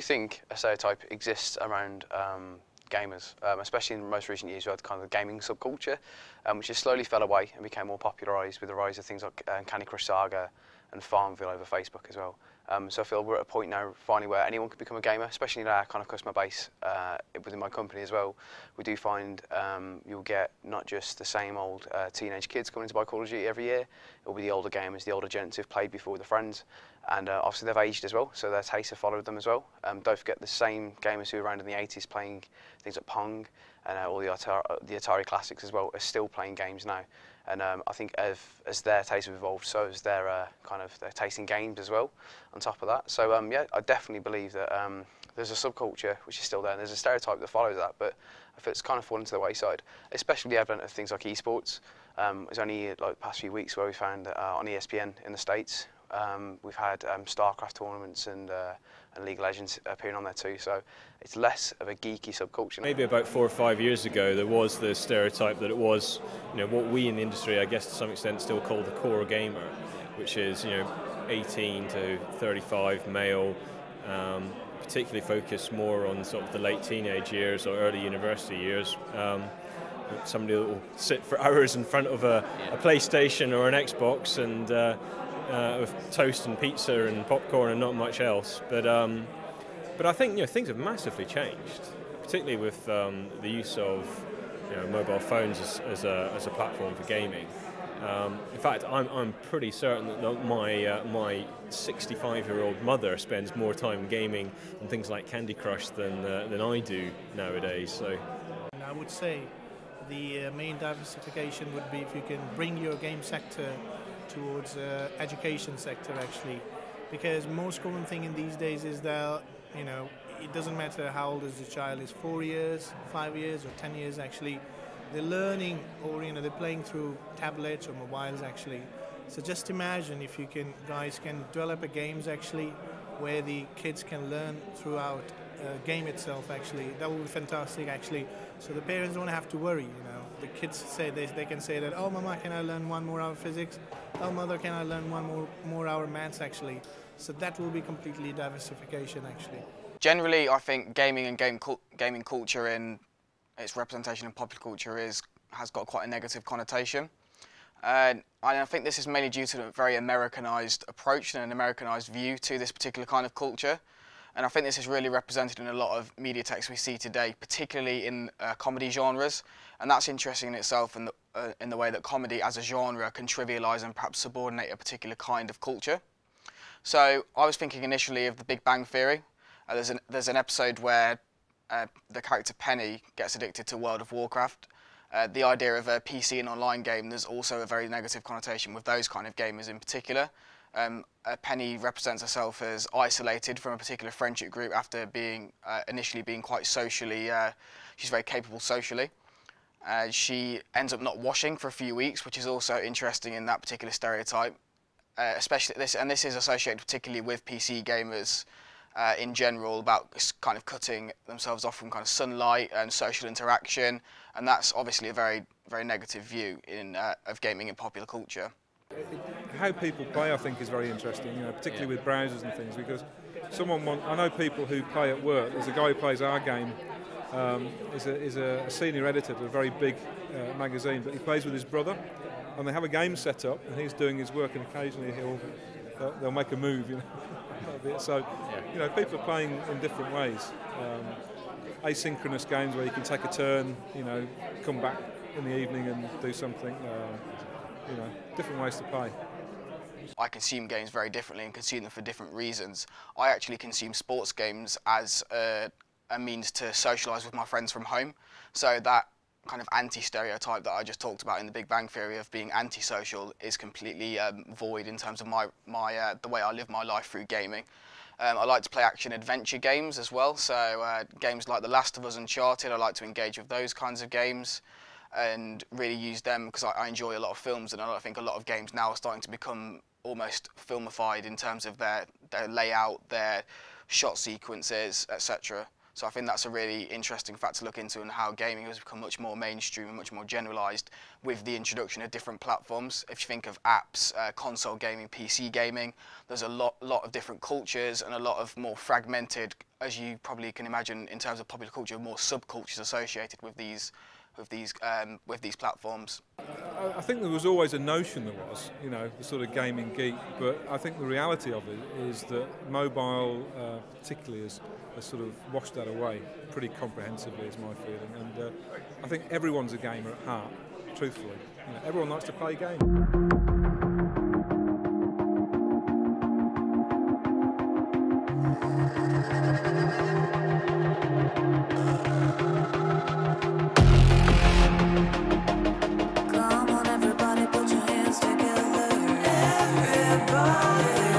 think a stereotype exists around gamers, especially in the most recent years. We had kind of the gaming subculture, which has slowly fell away and became more popularised with the rise of things like Candy Crush Saga and Farmville over Facebook as well. So I feel we're at a point now finally where anyone can become a gamer, especially in our kind of customer base within my company as well. We do find you'll get not just the same old teenage kids coming to buy Call of Duty every year. It'll be the older gamers, the older gents who've played before with their friends, and obviously they've aged as well, so their tastes have followed them as well. Don't forget the same gamers who were around in the 80s playing things like Pong and all the Atari classics as well are still playing games now. And I think as their tastes have evolved, so has their kind of their taste in games as well. On top of that, so yeah, I definitely believe that there's a subculture which is still there, and there's a stereotype that follows that, but I feel it's kind of fallen to the wayside, especially the advent of things like esports. It's only like the past few weeks where we found on ESPN in the States, we've had StarCraft tournaments and League of Legends appearing on there too, so it's less of a geeky subculture. Maybe about 4 or 5 years ago there was the stereotype that it was, what we in the industry, I guess to some extent, still call the core gamer, which is 18 to 35 male, particularly focused more on sort of the late teenage years or early university years. Somebody that will sit for hours in front of a PlayStation or an Xbox and with toast and pizza and popcorn and not much else. But I think things have massively changed, particularly with the use of mobile phones as a platform for gaming. In fact, I'm pretty certain that my 65-year-old mother spends more time gaming on things like Candy Crush than I do nowadays. So I would say the main diversification would be if you can bring your game sector towards education sector actually, because most common thing in these days is that it doesn't matter how old is the child, is 4 years, 5 years or 10 years actually, they're learning or they're playing through tablets or mobiles actually. So just imagine if you guys can develop a games actually where the kids can learn throughout game itself actually. That would be fantastic actually. So the parents don't have to worry. The kids say they can say that, oh mama, can I learn 1 more hour physics? Oh mother, can I learn 1 more hour maths actually? So that will be completely diversification actually. Generally, I think gaming and gaming culture in its representation in popular culture has got quite a negative connotation. And I think this is mainly due to a very Americanized approach and an Americanized view to this particular kind of culture. And I think this is really represented in a lot of media texts we see today, particularly in comedy genres. And that's interesting in itself in the way that comedy as a genre can trivialise and perhaps subordinate a particular kind of culture. So I was thinking initially of The Big Bang Theory. There's an episode where the character Penny gets addicted to World of Warcraft. The idea of a PC and online game, there's also a very negative connotation with those kind of gamers in particular. Penny represents herself as isolated from a particular friendship group after initially being quite socially, she's very capable socially. She ends up not washing for a few weeks, which is also interesting in that particular stereotype. Especially this is associated particularly with PC gamers in general, about kind of cutting themselves off from kind of sunlight and social interaction, and that's obviously a very, very negative view of gaming in popular culture. How people play, I think, is very interesting, particularly with browsers and things, because I know people who play at work. There's a guy who plays our game, is a senior editor at a very big magazine, but he plays with his brother, and they have a game set up, and he's doing his work, and occasionally they'll make a move, So, people are playing in different ways. Asynchronous games where you can take a turn, come back in the evening and do something. Different ways to play. I consume games very differently and consume them for different reasons. I actually consume sports games as a means to socialise with my friends from home. So that kind of anti-stereotype that I just talked about in The Big Bang Theory of being antisocial is completely void in terms of the way I live my life through gaming. I like to play action-adventure games as well, so games like The Last of Us, Uncharted, I like to engage with those kinds of games and really use them because I enjoy a lot of films, and I think a lot of games now are starting to become almost filmified in terms of their layout, their shot sequences, etc. So I think that's a really interesting fact to look into, and how gaming has become much more mainstream and much more generalised with the introduction of different platforms. If you think of apps, console gaming, PC gaming, there's a lot of different cultures and a lot of more fragmented, as you probably can imagine in terms of popular culture, more subcultures associated with these platforms. I think there was always a notion there was, you know, the sort of gaming geek, but I think the reality of it is that mobile particularly has sort of washed that away pretty comprehensively, is my feeling. And I think everyone's a gamer at heart, truthfully. You know, everyone likes to play games. Come on, everybody, put your hands together. Everybody.